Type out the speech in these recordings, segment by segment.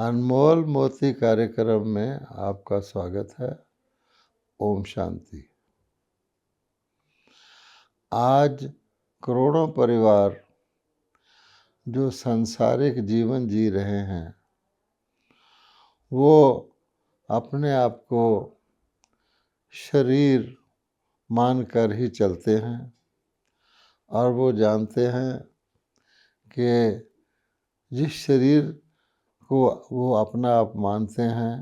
अनमोल मोती कार्यक्रम में आपका स्वागत है। ओम शांति। आज करोड़ों परिवार जो सांसारिक जीवन जी रहे हैं वो अपने आप को शरीर मानकर ही चलते हैं और वो जानते हैं कि जिस शरीर को वो अपना आप मानते हैं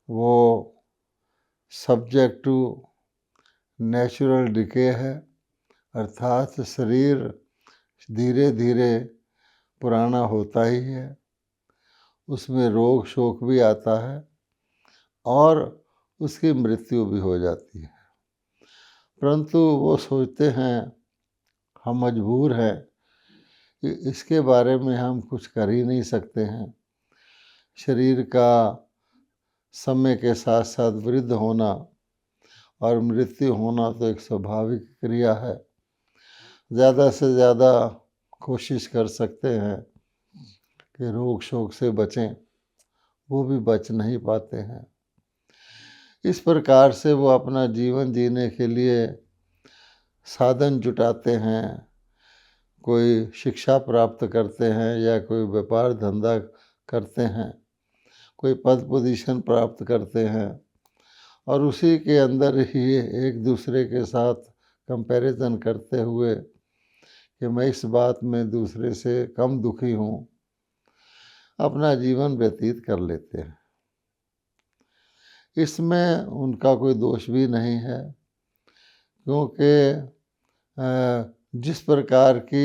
वो सब्जेक्ट टू नेचुरल डिके है, अर्थात शरीर धीरे धीरे पुराना होता ही है, उसमें रोग शोक भी आता है और उसकी मृत्यु भी हो जाती है। परंतु वो सोचते हैं हम मजबूर हैं कि इसके बारे में हम कुछ कर ही नहीं सकते हैं। शरीर का समय के साथ साथ वृद्ध होना और मृत्यु होना तो एक स्वाभाविक क्रिया है। ज़्यादा से ज़्यादा कोशिश कर सकते हैं कि रोग शोक से बचें, वो भी बच नहीं पाते हैं। इस प्रकार से वो अपना जीवन जीने के लिए साधन जुटाते हैं, कोई शिक्षा प्राप्त करते हैं या कोई व्यापार धंधा करते हैं, कोई पद पोजीशन प्राप्त करते हैं और उसी के अंदर ही एक दूसरे के साथ कंपैरिजन करते हुए कि मैं इस बात में दूसरे से कम दुखी हूँ, अपना जीवन व्यतीत कर लेते हैं। इसमें उनका कोई दोष भी नहीं है, क्योंकि जिस प्रकार की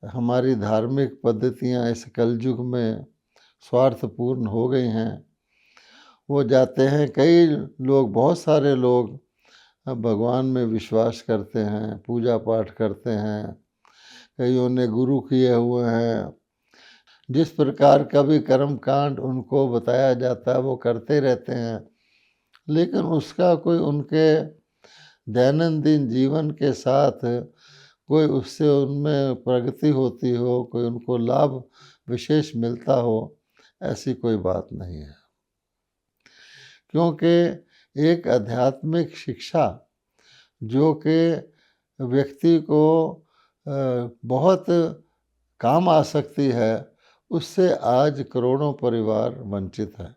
हमारी धार्मिक पद्धतियाँ इस कलयुग में स्वार्थपूर्ण हो गई हैं, वो जाते हैं। कई लोग, बहुत सारे लोग भगवान में विश्वास करते हैं, पूजा पाठ करते हैं, कईयों ने गुरु किए हुए हैं। जिस प्रकार का भी कर्म कांड उनको बताया जाता है वो करते रहते हैं, लेकिन उसका कोई उनके दैनंदिन जीवन के साथ कोई उससे उनमें प्रगति होती हो, कोई उनको लाभ विशेष मिलता हो, ऐसी कोई बात नहीं है। क्योंकि एक आध्यात्मिक शिक्षा जो कि व्यक्ति को बहुत काम आ सकती है, उससे आज करोड़ों परिवार वंचित है।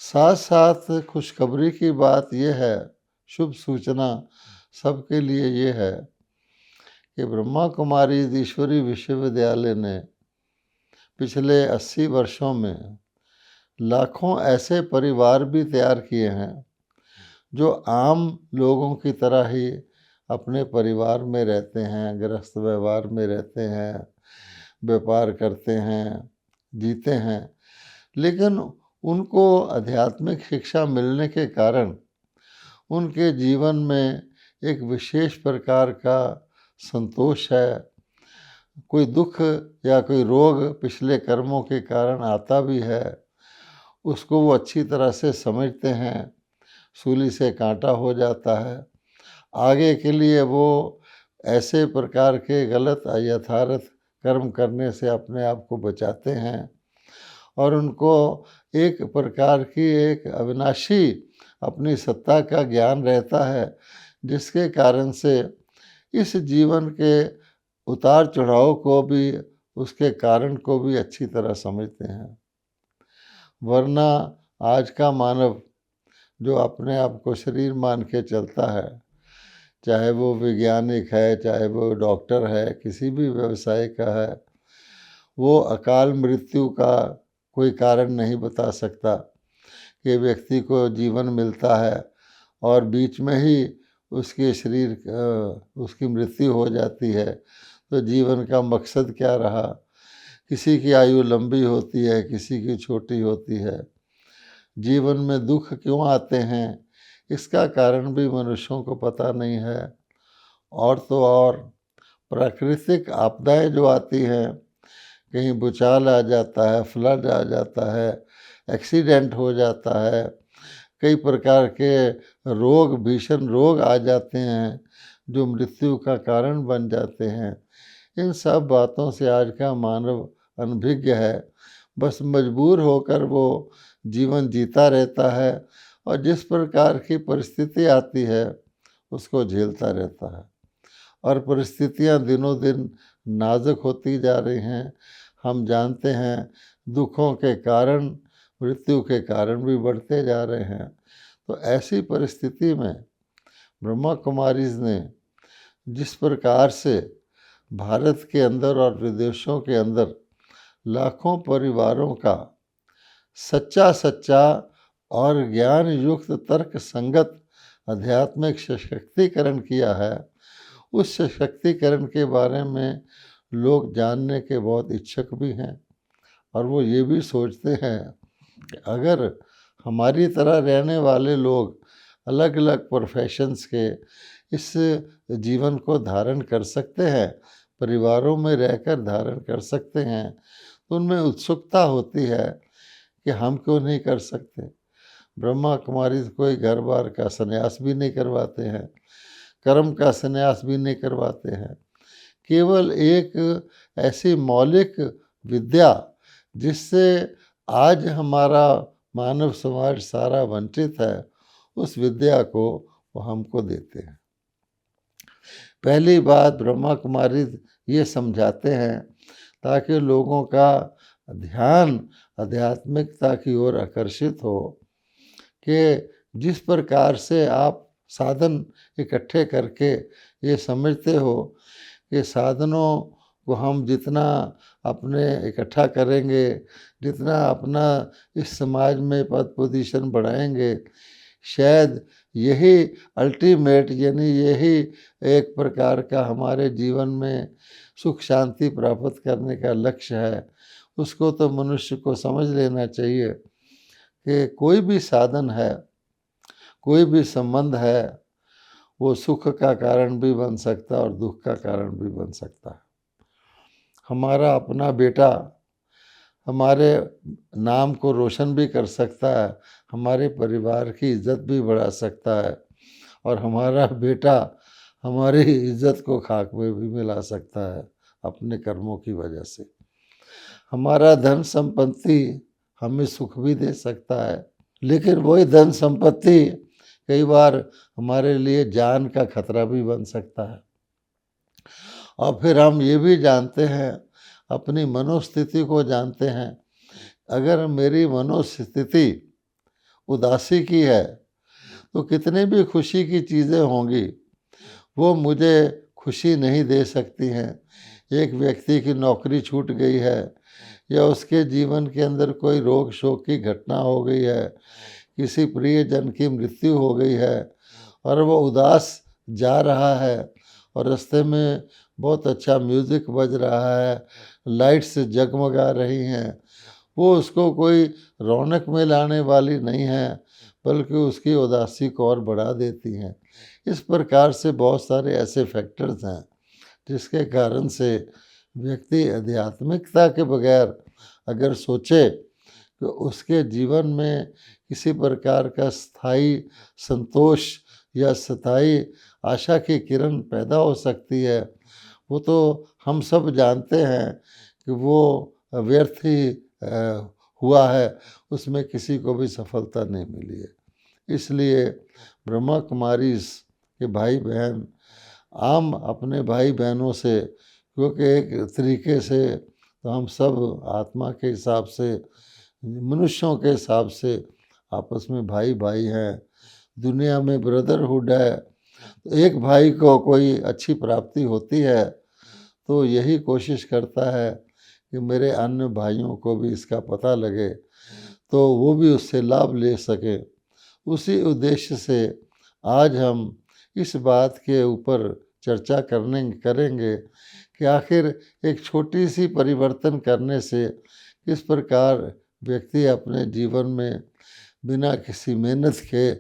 साथ साथ खुशखबरी की बात यह है, शुभ सूचना सबके लिए ये है कि ब्रह्मा कुमारी ईश्वरी विश्वविद्यालय ने पिछले 80 वर्षों में लाखों ऐसे परिवार भी तैयार किए हैं जो आम लोगों की तरह ही अपने परिवार में रहते हैं, गृहस्थ व्यवहार में रहते हैं, व्यापार करते हैं, जीते हैं, लेकिन उनको आध्यात्मिक शिक्षा मिलने के कारण उनके जीवन में एक विशेष प्रकार का संतोष है। कोई दुख या कोई रोग पिछले कर्मों के कारण आता भी है, उसको वो अच्छी तरह से समझते हैं, सूली से कांटा हो जाता है। आगे के लिए वो ऐसे प्रकार के गलत यथार्थ कर्म करने से अपने आप को बचाते हैं और उनको एक प्रकार की एक अविनाशी अपनी सत्ता का ज्ञान रहता है, जिसके कारण से इस जीवन के उतार चढ़ाव को भी, उसके कारण को भी अच्छी तरह समझते हैं। वरना आज का मानव जो अपने आप को शरीर मान के चलता है, चाहे वो वैज्ञानिक है, चाहे वो डॉक्टर है, किसी भी व्यवसाय का है, वो अकाल मृत्यु का कोई कारण नहीं बता सकता कि व्यक्ति को जीवन मिलता है और बीच में ही उसके शरीर उसकी मृत्यु हो जाती है। तो जीवन का मकसद क्या रहा? किसी की आयु लंबी होती है, किसी की छोटी होती है। जीवन में दुख क्यों आते हैं, इसका कारण भी मनुष्यों को पता नहीं है। और तो और प्राकृतिक आपदाएं जो आती हैं, कहीं भूचाल आ जाता है, फ्लड आ जाता है, एक्सीडेंट हो जाता है, कई प्रकार के रोग, भीषण रोग आ जाते हैं जो मृत्यु का कारण बन जाते हैं। इन सब बातों से आज का मानव अनभिज्ञ है, बस मजबूर होकर वो जीवन जीता रहता है और जिस प्रकार की परिस्थिति आती है उसको झेलता रहता है। और परिस्थितियां दिनों दिन नाजुक होती जा रही हैं। हम जानते हैं दुखों के कारण, मृत्यु के कारण भी बढ़ते जा रहे हैं। तो ऐसी परिस्थिति में ब्रह्मा कुमारीज ने जिस प्रकार से भारत के अंदर और विदेशों के अंदर लाखों परिवारों का सच्चा सच्चा और ज्ञान युक्त तर्क संगत आध्यात्मिक सशक्तिकरण किया है, उस सशक्तिकरण के बारे में लोग जानने के बहुत इच्छुक भी हैं। और वो ये भी सोचते हैं कि अगर हमारी तरह रहने वाले लोग अलग अलग प्रोफेशंस के इस जीवन को धारण कर सकते हैं, परिवारों में रहकर धारण कर सकते हैं, तो उनमें उत्सुकता होती है कि हम क्यों नहीं कर सकते। ब्रह्मा कुमारी कोई घर बार का संन्यास भी नहीं करवाते हैं, कर्म का संन्यास भी नहीं करवाते हैं। केवल एक ऐसी मौलिक विद्या जिससे आज हमारा मानव समाज सारा वंचित है, उस विद्या को वो हमको देते हैं। पहली बात ब्रह्मा कुमारी ये समझाते हैं ताकि लोगों का ध्यान आध्यात्मिकता की ओर आकर्षित हो कि जिस प्रकार से आप साधन इकट्ठे करके ये समझते हो कि साधनों को हम जितना अपने इकट्ठा करेंगे, जितना अपना इस समाज में पद पोजीशन बढ़ाएंगे, शायद यही अल्टीमेट यानी यही एक प्रकार का हमारे जीवन में सुख शांति प्राप्त करने का लक्ष्य है। उसको तो मनुष्य को समझ लेना चाहिए कि कोई भी साधन है, कोई भी संबंध है, वो सुख का कारण भी बन सकता है और दुख का कारण भी बन सकता है। हमारा अपना बेटा हमारे नाम को रोशन भी कर सकता है, हमारे परिवार की इज्जत भी बढ़ा सकता है, और हमारा बेटा हमारी इज्जत को खाक में भी मिला सकता है अपने कर्मों की वजह से। हमारा धन संपत्ति हमें सुख भी दे सकता है, लेकिन वही धन संपत्ति कई बार हमारे लिए जान का खतरा भी बन सकता है। और फिर हम ये भी जानते हैं, अपनी मनोस्थिति को जानते हैं। अगर मेरी मनोस्थिति उदासी की है तो कितने भी खुशी की चीज़ें होंगी वो मुझे खुशी नहीं दे सकती हैं। एक व्यक्ति की नौकरी छूट गई है या उसके जीवन के अंदर कोई रोग शोक की घटना हो गई है, किसी प्रियजन की मृत्यु हो गई है और वो उदास जा रहा है और रास्ते में बहुत अच्छा म्यूज़िक बज रहा है, लाइट्स जगमगा रही हैं, वो उसको कोई रौनक में लाने वाली नहीं है बल्कि उसकी उदासी को और बढ़ा देती हैं। इस प्रकार से बहुत सारे ऐसे फैक्टर्स हैं जिसके कारण से व्यक्ति आध्यात्मिकता के बगैर अगर सोचे तो उसके जीवन में किसी प्रकार का स्थायी संतोष या स्थायी आशा की किरण पैदा हो सकती है, वो तो हम सब जानते हैं कि वो व्यर्थ ही हुआ है, उसमें किसी को भी सफलता नहीं मिली है। इसलिए ब्रह्मा कुमारी के भाई बहन आम अपने भाई बहनों से, क्योंकि एक तरीके से तो हम सब आत्मा के हिसाब से, मनुष्यों के हिसाब से आपस में भाई भाई हैं, दुनिया में ब्रदरहुड है। तो एक भाई को कोई अच्छी प्राप्ति होती है तो यही कोशिश करता है कि मेरे अन्य भाइयों को भी इसका पता लगे तो वो भी उससे लाभ ले सके। उसी उद्देश्य से आज हम इस बात के ऊपर चर्चा करेंगे कि आखिर एक छोटी सी परिवर्तन करने से किस प्रकार व्यक्ति अपने जीवन में बिना किसी मेहनत के,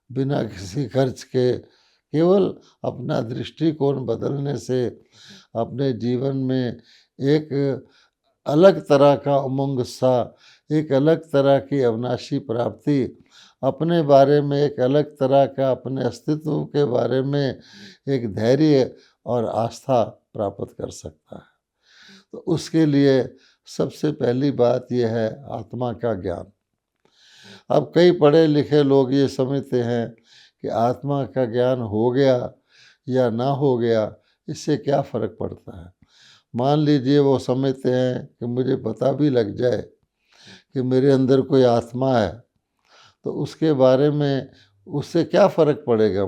बिना किसी खर्च के, केवल अपना दृष्टिकोण बदलने से अपने जीवन में एक अलग तरह का उमंग सा, एक अलग तरह की अविनाशी प्राप्ति, अपने बारे में एक अलग तरह का, अपने अस्तित्व के बारे में एक धैर्य और आस्था प्राप्त कर सकता है। तो उसके लिए सबसे पहली बात यह है आत्मा का ज्ञान। अब कई पढ़े लिखे लोग ये समझते हैं कि आत्मा का ज्ञान हो गया या ना हो गया, इससे क्या फ़र्क पड़ता है। मान लीजिए वो समझते हैं कि मुझे पता भी लग जाए कि मेरे अंदर कोई आत्मा है, तो उसके बारे में उससे क्या फ़र्क पड़ेगा।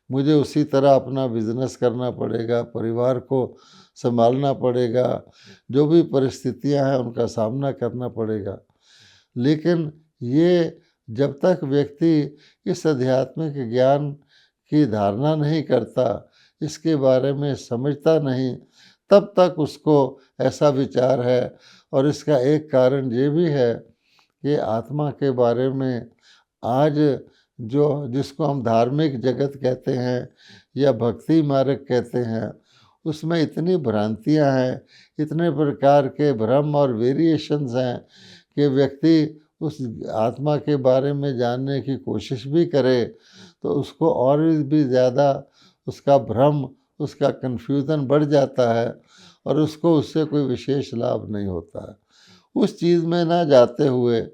मुझे उसी तरह अपना बिजनेस करना पड़ेगा, परिवार को संभालना पड़ेगा, जो भी परिस्थितियां हैं उनका सामना करना पड़ेगा। लेकिन ये जब तक व्यक्ति इस आध्यात्मिक ज्ञान की धारणा नहीं करता, इसके बारे में समझता नहीं, तब तक उसको ऐसा विचार है। और इसका एक कारण ये भी है कि आत्मा के बारे में आज जिसको हम धार्मिक जगत कहते हैं या भक्ति मार्ग कहते हैं, उसमें इतनी भ्रांतियां हैं, इतने प्रकार के भ्रम और वेरिएशंस हैं कि व्यक्ति उस आत्मा के बारे में जानने की कोशिश भी करे तो उसको और भी ज़्यादा उसका भ्रम, उसका कन्फ्यूज़न बढ़ जाता है और उसको उससे कोई विशेष लाभ नहीं होता है। उस चीज़ में ना जाते हुए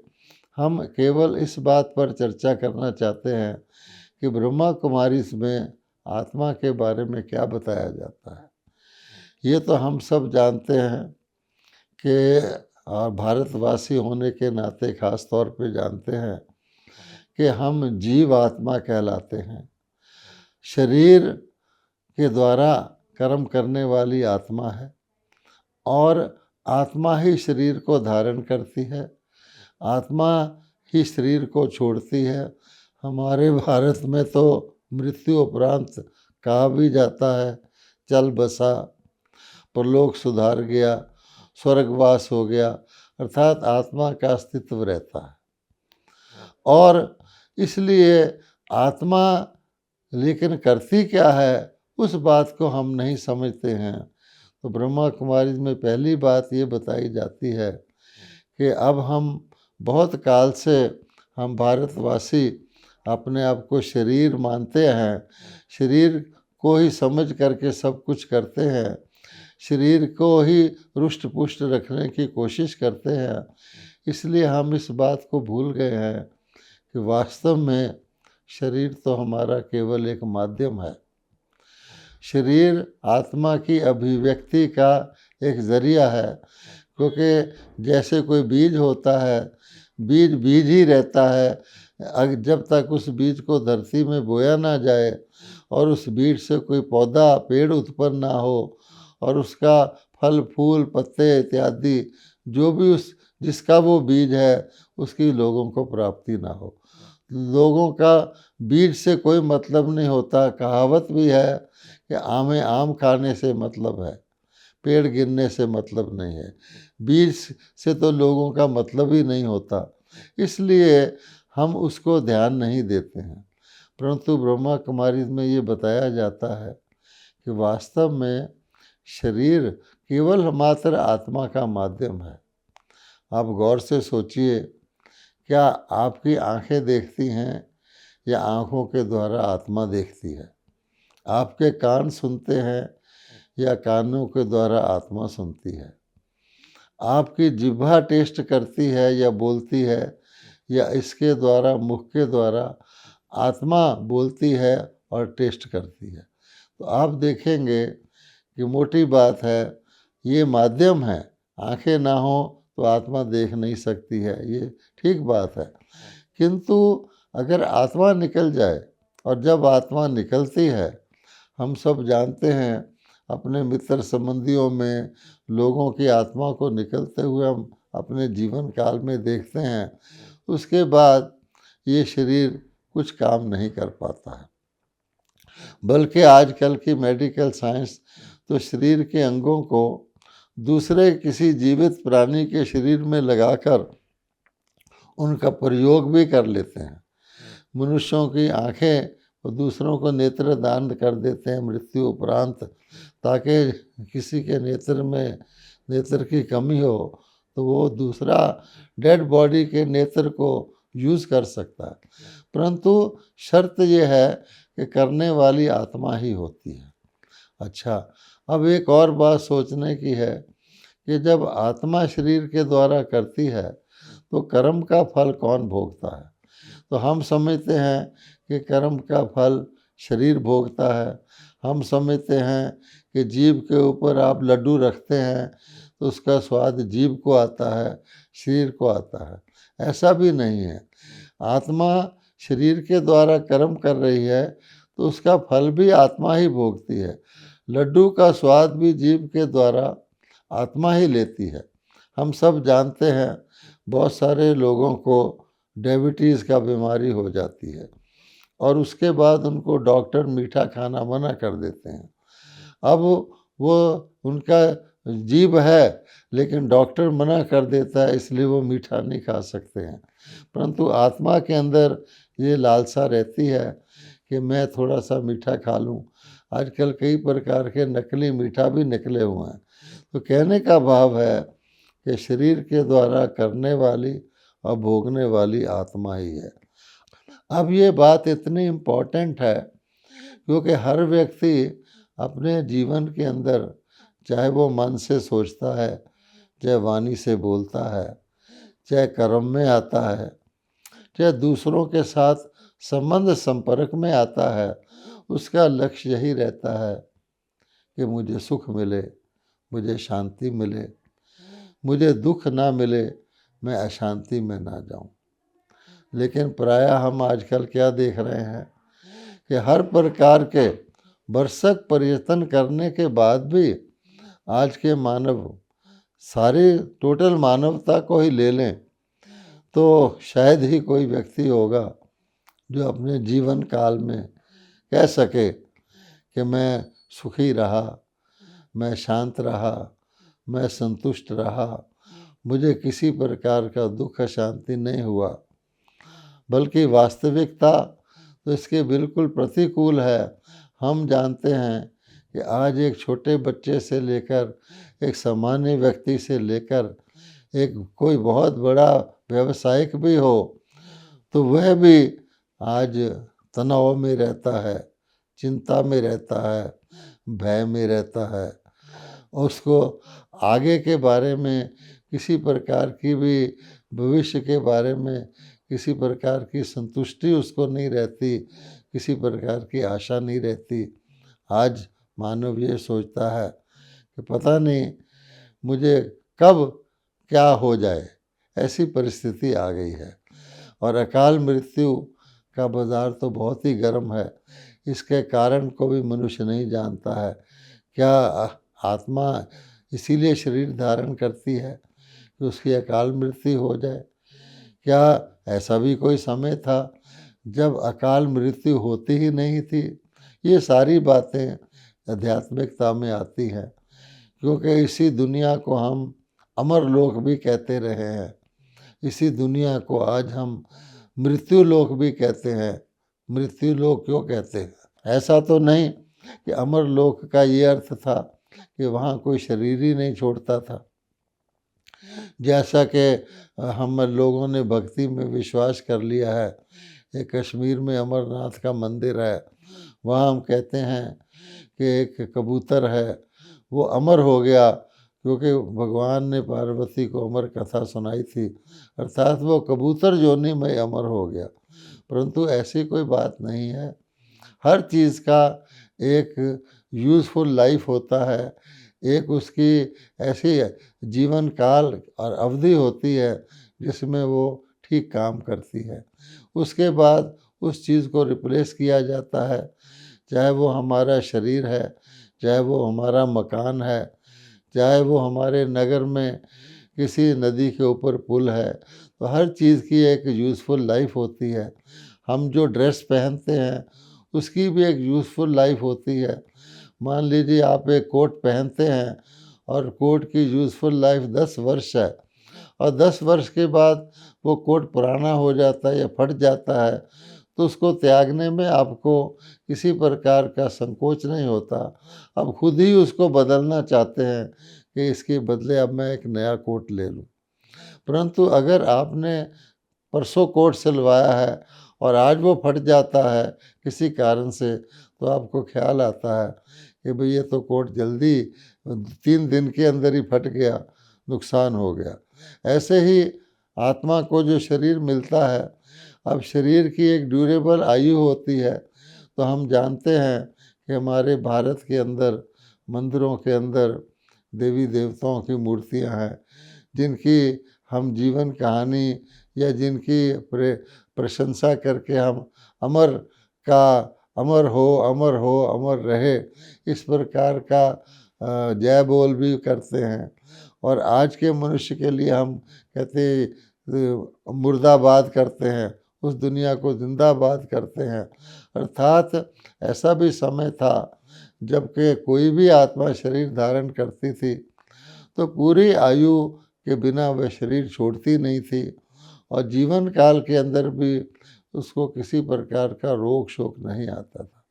हम केवल इस बात पर चर्चा करना चाहते हैं कि ब्रह्मा कुमारी में आत्मा के बारे में क्या बताया जाता है। ये तो हम सब जानते हैं कि और भारतवासी होने के नाते खास तौर पे जानते हैं कि हम जीव आत्मा कहलाते हैं। शरीर के द्वारा कर्म करने वाली आत्मा है और आत्मा ही शरीर को धारण करती है, आत्मा ही शरीर को छोड़ती है। हमारे भारत में तो मृत्यु उपरांत कहा भी जाता है चल बसा, परलोक सुधार गया, स्वर्गवास हो गया, अर्थात आत्मा का अस्तित्व रहता है। और इसलिए आत्मा लेकिन करती क्या है, उस बात को हम नहीं समझते हैं। तो ब्रह्मा कुमारी में पहली बात ये बताई जाती है कि अब हम बहुत काल से हम भारतवासी अपने आप को शरीर मानते हैं, शरीर को ही समझ करके सब कुछ करते हैं, शरीर को ही रुष्ट पुष्ट रखने की कोशिश करते हैं। इसलिए हम इस बात को भूल गए हैं कि वास्तव में शरीर तो हमारा केवल एक माध्यम है। शरीर आत्मा की अभिव्यक्ति का एक ज़रिया है, क्योंकि जैसे कोई बीज होता है, बीज बीज ही रहता है जब तक उस बीज को धरती में बोया ना जाए और उस बीज से कोई पौधा पेड़ उत्पन्न ना हो और उसका फल फूल पत्ते इत्यादि जो भी उस जिसका वो बीज है उसकी लोगों को प्राप्ति ना हो। लोगों का बीज से कोई मतलब नहीं होता। कहावत भी है कि आमे आम खाने से मतलब है, पेड़ गिरने से मतलब नहीं है। बीज से तो लोगों का मतलब ही नहीं होता, इसलिए हम उसको ध्यान नहीं देते हैं। परंतु ब्रह्मा कुमारी में ये बताया जाता है कि वास्तव में शरीर केवल मात्र आत्मा का माध्यम है। आप गौर से सोचिए, क्या आपकी आंखें देखती हैं या आंखों के द्वारा आत्मा देखती है? आपके कान सुनते हैं या कानों के द्वारा आत्मा सुनती है? आपकी जिह्वा टेस्ट करती है या बोलती है या इसके द्वारा मुख के द्वारा आत्मा बोलती है और टेस्ट करती है? तो आप देखेंगे कि मोटी बात है, ये माध्यम है। आंखें ना हो तो आत्मा देख नहीं सकती है, ये ठीक बात है। किंतु अगर आत्मा निकल जाए, और जब आत्मा निकलती है, हम सब जानते हैं अपने मित्र संबंधियों में लोगों की आत्मा को निकलते हुए हम अपने जीवन काल में देखते हैं, उसके बाद ये शरीर कुछ काम नहीं कर पाता है। बल्कि आजकल की मेडिकल साइंस तो शरीर के अंगों को दूसरे किसी जीवित प्राणी के शरीर में लगाकर उनका प्रयोग भी कर लेते हैं। मनुष्यों की आंखें वो दूसरों को नेत्र दान कर देते हैं मृत्यु उपरांत, ताकि किसी के नेत्र में नेत्र की कमी हो तो वो दूसरा डेड बॉडी के नेत्र को यूज़ कर सकता है। परंतु शर्त यह है कि करने वाली आत्मा ही होती है। अच्छा, अब एक और बात सोचने की है कि जब आत्मा शरीर के द्वारा करती है तो कर्म का फल कौन भोगता है? तो हम समझते हैं कि कर्म का फल शरीर भोगता है। हम समझते हैं कि जीभ के ऊपर आप लड्डू रखते हैं तो उसका स्वाद जीभ को आता है, शरीर को आता है। ऐसा भी नहीं है। आत्मा शरीर के द्वारा कर्म कर रही है तो उसका फल भी आत्मा ही भोगती है। लड्डू का स्वाद भी जीभ के द्वारा आत्मा ही लेती है। हम सब जानते हैं बहुत सारे लोगों को डायबिटीज़ का बीमारी हो जाती है और उसके बाद उनको डॉक्टर मीठा खाना मना कर देते हैं। अब वो उनका जीभ है लेकिन डॉक्टर मना कर देता है, इसलिए वो मीठा नहीं खा सकते हैं। परंतु आत्मा के अंदर ये लालसा रहती है कि मैं थोड़ा सा मीठा खा लूँ। आजकल कई प्रकार के नकली मीठा भी निकले हुए हैं। तो कहने का भाव है कि शरीर के द्वारा करने वाली और भोगने वाली आत्मा ही है। अब ये बात इतनी इम्पोर्टेंट है क्योंकि हर व्यक्ति अपने जीवन के अंदर, चाहे वो मन से सोचता है, चाहे वाणी से बोलता है, चाहे कर्म में आता है, चाहे दूसरों के साथ संबंध संपर्क में आता है, उसका लक्ष्य यही रहता है कि मुझे सुख मिले, मुझे शांति मिले, मुझे दुख ना मिले, मैं अशांति में ना जाऊं। लेकिन प्रायः हम आजकल क्या देख रहे हैं कि हर प्रकार के भरसक प्रयत्न करने के बाद भी आज के मानव, सारी टोटल मानवता को ही ले लें तो शायद ही कोई व्यक्ति होगा जो अपने जीवन काल में कह सके कि मैं सुखी रहा, मैं शांत रहा, मैं संतुष्ट रहा, मुझे किसी प्रकार का दुख शांति नहीं हुआ। बल्कि वास्तविकता तो इसके बिल्कुल प्रतिकूल है। हम जानते हैं कि आज एक छोटे बच्चे से लेकर एक सामान्य व्यक्ति से लेकर एक कोई बहुत बड़ा व्यवसायिक भी हो तो वह भी आज तनाव में रहता है, चिंता में रहता है, भय में रहता है। उसको आगे के बारे में किसी प्रकार की भी, भविष्य के बारे में किसी प्रकार की संतुष्टि उसको नहीं रहती, किसी प्रकार की आशा नहीं रहती। आज मानव ये सोचता है कि पता नहीं मुझे कब क्या हो जाए, ऐसी परिस्थिति आ गई है। और अकाल मृत्यु का बाज़ार तो बहुत ही गर्म है। इसके कारण को भी मनुष्य नहीं जानता है। क्या आत्मा इसीलिए शरीर धारण करती है कि उसकी अकाल मृत्यु हो जाए? क्या ऐसा भी कोई समय था जब अकाल मृत्यु होती ही नहीं थी? ये सारी बातें आध्यात्मिकता में आती हैं क्योंकि इसी दुनिया को हम अमर लोक भी कहते रहे हैं। इसी दुनिया को आज हम मृत्यु लोक भी कहते हैं। मृत्यु लोक क्यों कहते हैं? ऐसा तो नहीं कि अमर लोक का ये अर्थ था कि वहाँ कोई शरीर ही नहीं छोड़ता था। जैसा कि हम लोगों ने भक्ति में विश्वास कर लिया है। एक कश्मीर में अमरनाथ का मंदिर है, वहाँ हम कहते हैं कि एक कबूतर है, वो अमर हो गया क्योंकि भगवान ने पार्वती को अमर कथा सुनाई थी, अर्थात वो कबूतर जोनी में अमर हो गया। परंतु ऐसी कोई बात नहीं है। हर चीज़ का एक यूज़फुल लाइफ होता है, एक उसकी ऐसी जीवन काल और अवधि होती है जिसमें वो ठीक काम करती है। उसके बाद उस चीज़ को रिप्लेस किया जाता है, चाहे वो हमारा शरीर है, चाहे वो हमारा मकान है, चाहे वो हमारे नगर में किसी नदी के ऊपर पुल है। तो हर चीज़ की एक यूज़फुल लाइफ होती है। हम जो ड्रेस पहनते हैं उसकी भी एक यूज़फुल लाइफ होती है। मान लीजिए आप एक कोट पहनते हैं और कोट की यूज़फुल लाइफ 10 वर्ष है और 10 वर्ष के बाद वो कोट पुराना हो जाता है या फट जाता है तो उसको त्यागने में आपको किसी प्रकार का संकोच नहीं होता। अब खुद ही उसको बदलना चाहते हैं कि इसके बदले अब मैं एक नया कोट ले लूँ। परंतु अगर आपने परसों कोट सिलवाया है और आज वो फट जाता है किसी कारण से, तो आपको ख्याल आता है कि भाई ये तो कोट जल्दी 3 दिन के अंदर ही फट गया, नुकसान हो गया। ऐसे ही आत्मा को जो शरीर मिलता है, अब शरीर की एक ड्यूरेबल आयु होती है। तो हम जानते हैं कि हमारे भारत के अंदर मंदिरों के अंदर देवी देवताओं की मूर्तियां हैं, जिनकी हम जीवन कहानी या जिनकी प्रशंसा करके हम अमर का अमर हो, अमर हो, अमर रहे, इस प्रकार का जय बोल भी करते हैं। और आज के मनुष्य के लिए हम कहते मुर्दाबाद करते हैं, उस दुनिया को जिंदाबाद करते हैं। अर्थात ऐसा भी समय था जबकि कोई भी आत्मा शरीर धारण करती थी तो पूरी आयु के बिना वह शरीर छोड़ती नहीं थी, और जीवन काल के अंदर भी उसको किसी प्रकार का रोग शोक नहीं आता था।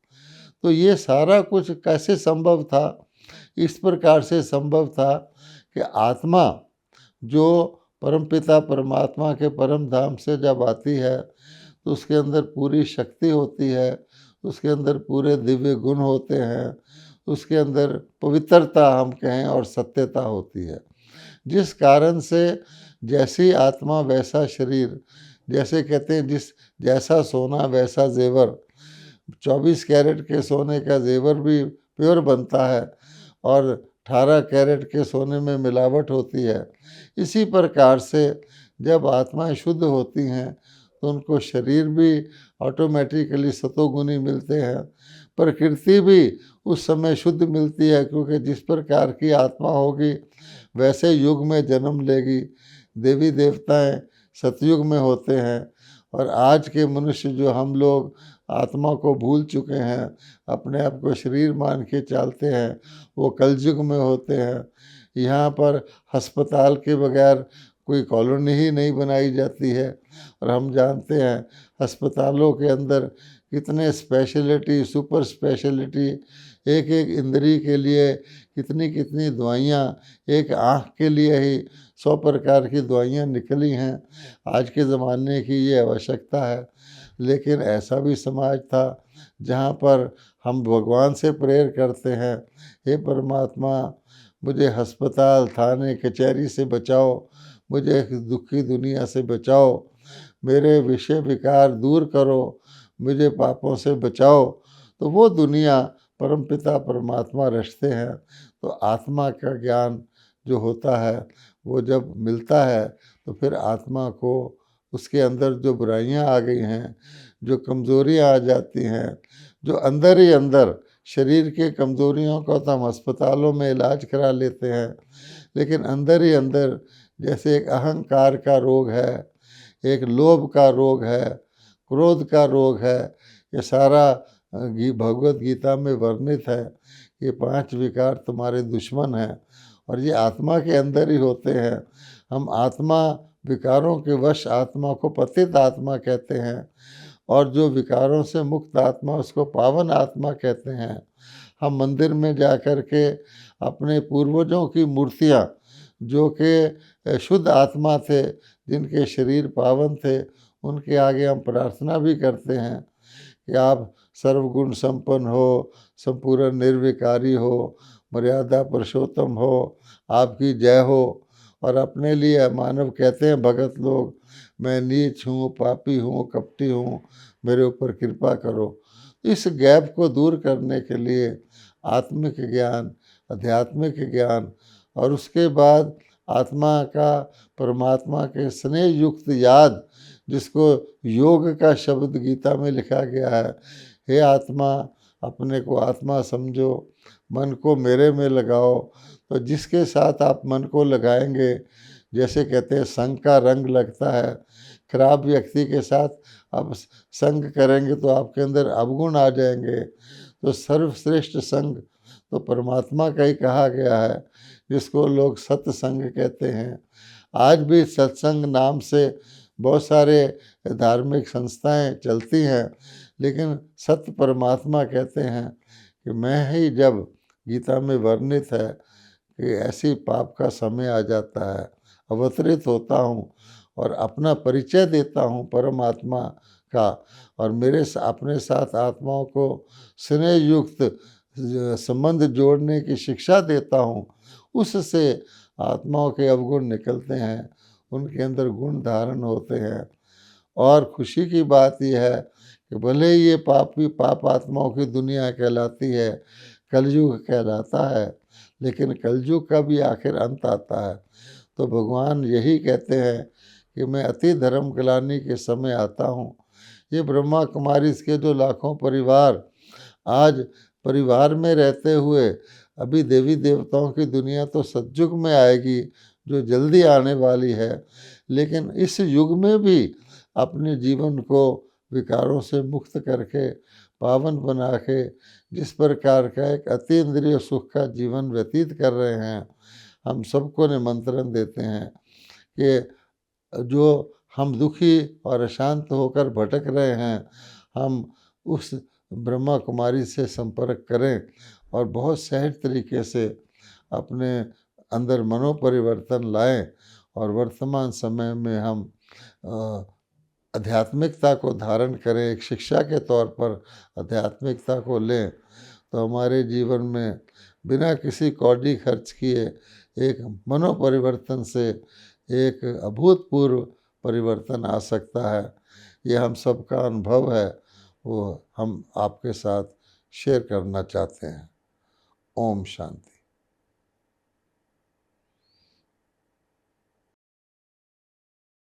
तो ये सारा कुछ कैसे संभव था? इस प्रकार से संभव था कि आत्मा जो परमपिता परमात्मा के परम धाम से जब आती है तो उसके अंदर पूरी शक्ति होती है, उसके अंदर पूरे दिव्य गुण होते हैं, उसके अंदर पवित्रता हम कहें और सत्यता होती है, जिस कारण से जैसी आत्मा वैसा शरीर, जैसे कहते हैं जैसा सोना वैसा जेवर, 24 कैरेट के सोने का जेवर भी प्योर बनता है और 18 कैरेट के सोने में मिलावट होती है। इसी प्रकार से जब आत्माएं शुद्ध होती हैं तो उनको शरीर भी ऑटोमेटिकली सतोगुणी मिलते हैं, प्रकृति भी उस समय शुद्ध मिलती है, क्योंकि जिस प्रकार की आत्मा होगी वैसे युग में जन्म लेगी। देवी देवताएं सतयुग में होते हैं, और आज के मनुष्य जो हम लोग आत्मा को भूल चुके हैं, अपने आप को शरीर मान के चलते हैं, वो कलयुग में होते हैं। यहाँ पर अस्पताल के बगैर कोई कॉलोनी ही नहीं बनाई जाती है, और हम जानते हैं अस्पतालों के अंदर कितने स्पेशलिटी, सुपर स्पेशलिटी, एक एक इंद्री के लिए कितनी कितनी दवाइयाँ, एक आँख के लिए ही 100 प्रकार की दवाइयाँ निकली हैं। आज के ज़माने की ये आवश्यकता है। लेकिन ऐसा भी समाज था जहाँ पर हम भगवान से प्रेयर करते हैं, हे परमात्मा मुझे अस्पताल, थाने, कचहरी से बचाओ, मुझे इस दुखी दुनिया से बचाओ, मेरे विषय विकार दूर करो, मुझे पापों से बचाओ। तो वो दुनिया परमपिता परमात्मा रचते हैं। तो आत्मा का ज्ञान जो होता है वो जब मिलता है तो फिर आत्मा को उसके अंदर जो बुराइयां आ गई हैं, जो कमज़ोरियां आ जाती हैं, जो अंदर ही अंदर शरीर के कमज़ोरियों का तो हम अस्पतालों में इलाज करा लेते हैं, लेकिन अंदर ही अंदर जैसे एक अहंकार का रोग है, एक लोभ का रोग है, क्रोध का रोग है, ये सारा भगवत गीता में वर्णित है। ये 5 विकार तुम्हारे दुश्मन हैं और ये आत्मा के अंदर ही होते हैं। हम आत्मा विकारों के वश आत्मा को पतित आत्मा कहते हैं, और जो विकारों से मुक्त आत्मा उसको पावन आत्मा कहते हैं। हम मंदिर में जा कर के अपने पूर्वजों की मूर्तियाँ, जो कि शुद्ध आत्मा थे, जिनके शरीर पावन थे, उनके आगे हम प्रार्थना भी करते हैं कि आप सर्वगुण संपन्न हो, संपूर्ण निर्विकारी हो, मर्यादा पुरुषोत्तम हो, आपकी जय हो। और अपने लिए मानव कहते हैं भगत लोग, मैं नीच हूँ, पापी हूँ, कपटी हूँ, मेरे ऊपर कृपा करो। इस गैप को दूर करने के लिए आत्मिक ज्ञान, आध्यात्मिक ज्ञान, और उसके बाद आत्मा का परमात्मा के स्नेह युक्त याद, जिसको योग का शब्द गीता में लिखा गया है, हे आत्मा अपने को आत्मा समझो, मन को मेरे में लगाओ। तो जिसके साथ आप मन को लगाएंगे, जैसे कहते हैं संग का रंग लगता है, खराब व्यक्ति के साथ आप संग करेंगे तो आपके अंदर अवगुण आ जाएंगे। तो सर्वश्रेष्ठ संग तो परमात्मा का ही कहा गया है, जिसको लोग सत्संग कहते हैं। आज भी सत्संग नाम से बहुत सारे धार्मिक संस्थाएं चलती हैं, लेकिन सत्य परमात्मा कहते हैं कि मैं ही, जब गीता में वर्णित है कि ऐसी पाप का समय आ जाता है, अवतरित होता हूँ और अपना परिचय देता हूँ परमात्मा का और अपने साथ आत्माओं को स्नेह युक्त संबंध जोड़ने की शिक्षा देता हूँ, उससे आत्माओं के अवगुण निकलते हैं, उनके अंदर गुण धारण होते हैं। और खुशी की बात यह है कि भले ही ये पाप आत्माओं की दुनिया कहलाती है, कलयुग कहलाता है, लेकिन कलयुग का भी आखिर अंत आता है। तो भगवान यही कहते हैं कि मैं अति धर्म ग्लानि के समय आता हूँ। ये ब्रह्मा कुमारी के जो लाखों परिवार आज परिवार में रहते हुए, अभी देवी देवताओं की दुनिया तो सतयुग में आएगी जो जल्दी आने वाली है, लेकिन इस युग में भी अपने जीवन को विकारों से मुक्त करके पावन बना के जिस प्रकार का एक अतीन्द्रिय सुख का जीवन व्यतीत कर रहे हैं, हम सबको निमंत्रण देते हैं कि जो हम दुखी और अशांत होकर भटक रहे हैं, हम उस ब्रह्मा कुमारी से संपर्क करें और बहुत सहज तरीके से अपने अंदर मनोपरिवर्तन लाएं और वर्तमान समय में हम आध्यात्मिकता को धारण करें, एक शिक्षा के तौर पर आध्यात्मिकता को लें, तो हमारे जीवन में बिना किसी कौड़ी खर्च किए एक मनोपरिवर्तन से एक अभूतपूर्व परिवर्तन आ सकता है। ये हम सबका अनुभव है, वो हम आपके साथ शेयर करना चाहते हैं। ओम शांति।